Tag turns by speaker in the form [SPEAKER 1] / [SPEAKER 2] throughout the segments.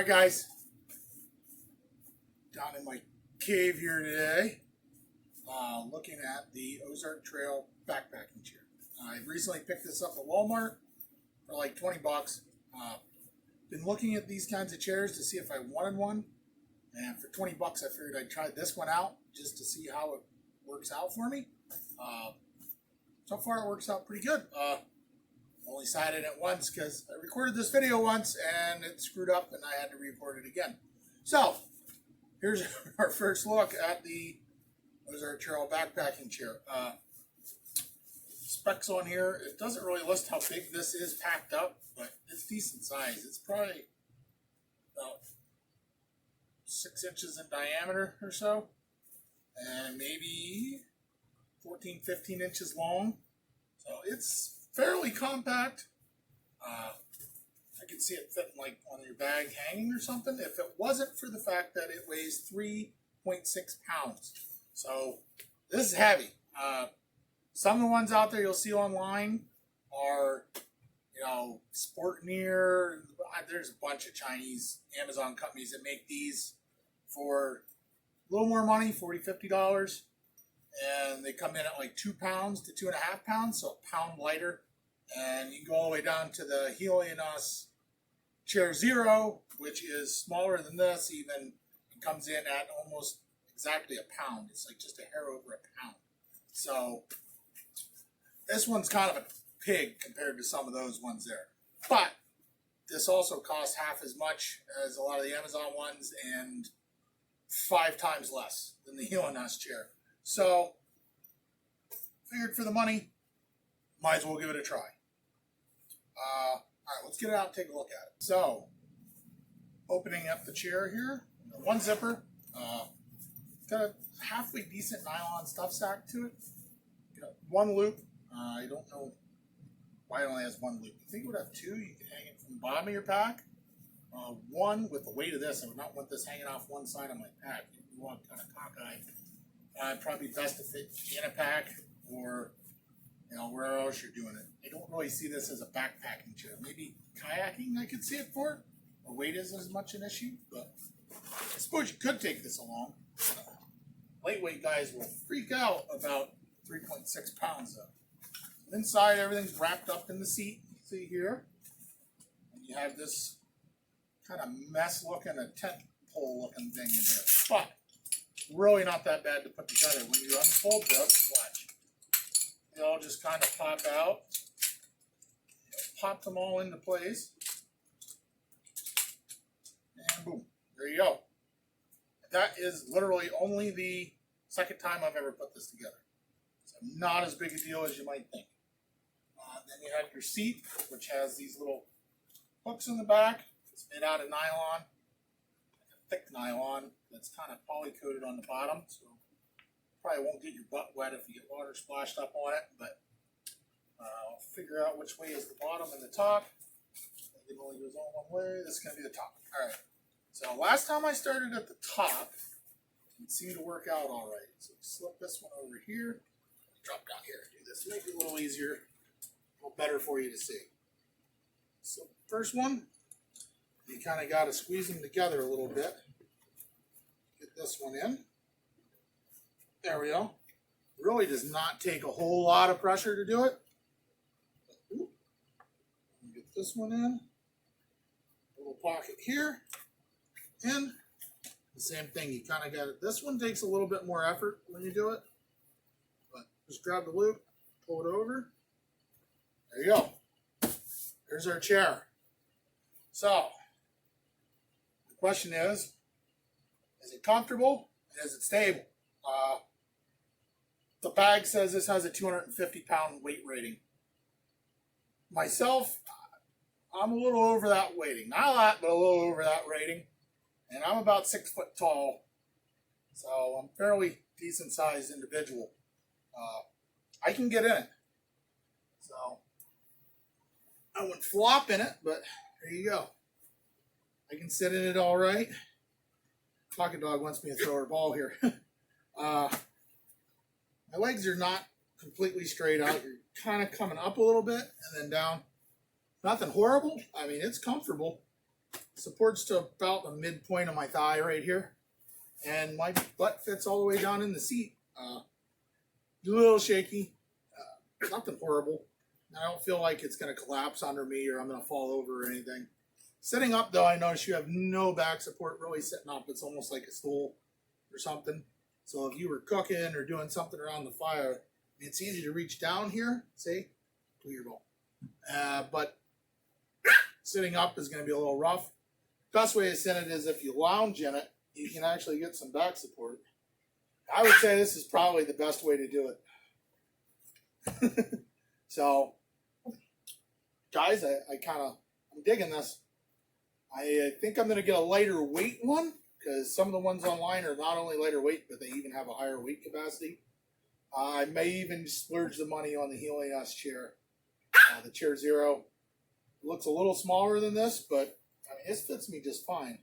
[SPEAKER 1] Alright guys, down in my cave here today, looking at the Ozark Trail backpacking chair. I recently picked this up at Walmart for like 20 bucks. Been looking at these kinds of chairs to see if I wanted one, and for 20 bucks I figured I'd try this one out just to see how it works out for me. So far it works out pretty good. Only cited it once because I recorded this video once and it screwed up and I had to re-record it again. So here's our first look at the Ozark Trail backpacking chair. Specs on here, it doesn't really list how big this is packed up, but it's decent size. It's probably about 6 inches in diameter or so, and maybe 14, 15 inches long. So it's fairly compact. I could see it fitting like on your bag hanging or something if it wasn't for the fact that it weighs 3.6 pounds. So this is heavy. Some of the ones out there you'll see online are, Sportneer. There's a bunch of Chinese Amazon companies that make these for a little more money, $40, $50. And they come in at like 2 pounds to 2.5 pounds, so a pound lighter. And you can go all the way down to the Helios Chair Zero, which is smaller than this even. It comes in at almost exactly a pound. It's like just a hair over a pound. So this one's kind of a pig compared to some of those ones there. But this also costs half as much as a lot of the Amazon ones and 5 times less than the Helios chair. So, figured for the money, might as well give it a try. Alright, let's get it out and take a look at it. So, opening up the chair here, one zipper, got a halfway decent nylon stuff sack to it. Got one loop. I don't know why it only has one loop. I think it would have 2. You can hang it from the bottom of your pack. One, with the weight of this, I would not want this hanging off one side of my pack. You want kind of cockeyed. Probably best to fit in a pack or, where else you're doing it. I don't really see this as a backpacking chair. Maybe kayaking I could see it for. The weight isn't as much an issue, but I suppose you could take this along. Lightweight guys will freak out about 3.6 pounds though. Inside, everything's wrapped up in the seat. See here? And you have this kind of mess looking, a tent pole looking thing in here. But really not that bad to put together. When you unfold this, watch. They all just kind of pop out. Pop them all into place. And boom. There you go. That is literally only the second time I've ever put this together. So not as big a deal as you might think. Then you have your seat, which has these little hooks in the back. It's made out of nylon. Thick nylon that's kind of poly-coated on the bottom, so probably won't get your butt wet if you get water splashed up on it, but I'll figure out which way is the bottom and the top. It only goes on one way. This is going to be the top. Alright, so last time I started at the top, it seemed to work out alright. So slip this one over here, drop down here, do this. Make it a little easier, a little better for you to see. So first one, you kind of got to squeeze them together a little bit. Get this one in. There we go. Really does not take a whole lot of pressure to do it. Get this one in. A little pocket here. In. The same thing. You kind of got it. This one takes a little bit more effort when you do it. But just grab the loop, pull it over. There you go. There's our chair. So, the question is it comfortable and is it stable? The bag says this has a 250-pound weight rating. Myself, I'm a little over that rating. Not a lot, but a little over that rating. And I'm about 6 foot tall. So I'm a fairly decent-sized individual. I can get in it. So I wouldn't flop in it, but there you go. I can sit in it all right. Pocket dog wants me to throw her ball here. My legs are not completely straight out. You're kind of coming up a little bit and then down. Nothing horrible. I mean, it's comfortable. supports to about the midpoint of my thigh right here. And my butt fits all the way down in the seat. A little shaky. Nothing horrible. I don't feel like it's going to collapse under me or I'm going to fall over or anything. Sitting up, though, I notice you have no back support really sitting up. It's almost like a stool or something. So if you were cooking or doing something around the fire, it's easy to reach down here. See? To your bowl. But sitting up is going to be a little rough. Best way to sit it is if you lounge in it, you can actually get some back support. I would say this is probably the best way to do it. So, guys, I'm digging this. I think I'm going to get a lighter weight one because some of the ones online are not only lighter weight, but they even have a higher weight capacity. I may even splurge the money on the Helios chair. The Chair Zero looks a little smaller than this, but I mean, this fits me just fine.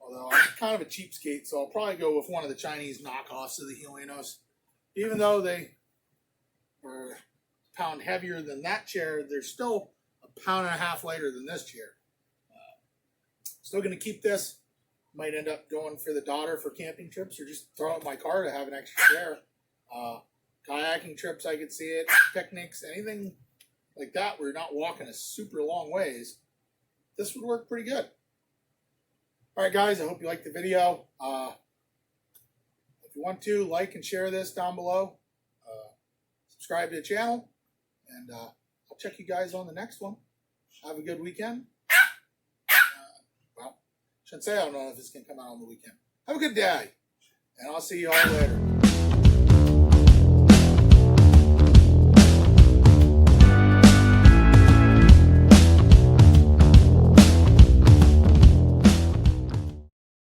[SPEAKER 1] Although I'm kind of a cheapskate, so I'll probably go with one of the Chinese knockoffs of the Helios. Even though they are a pound heavier than that chair, they're still a pound and a half lighter than this chair. Still going to keep this. Might end up going for the daughter for camping trips or just throw it in my car to have an extra chair. Kayaking trips, I could see it. Picnics, anything like that where you're not walking a super long ways. This would work pretty good. All right, guys, I hope you liked the video. If you want to, like and share this down below. Subscribe to the channel. And I'll check you guys on the next one. Have a good weekend. Well, shouldn't say I don't know if it's going to come out on the weekend. Have a good day. And I'll see you all later.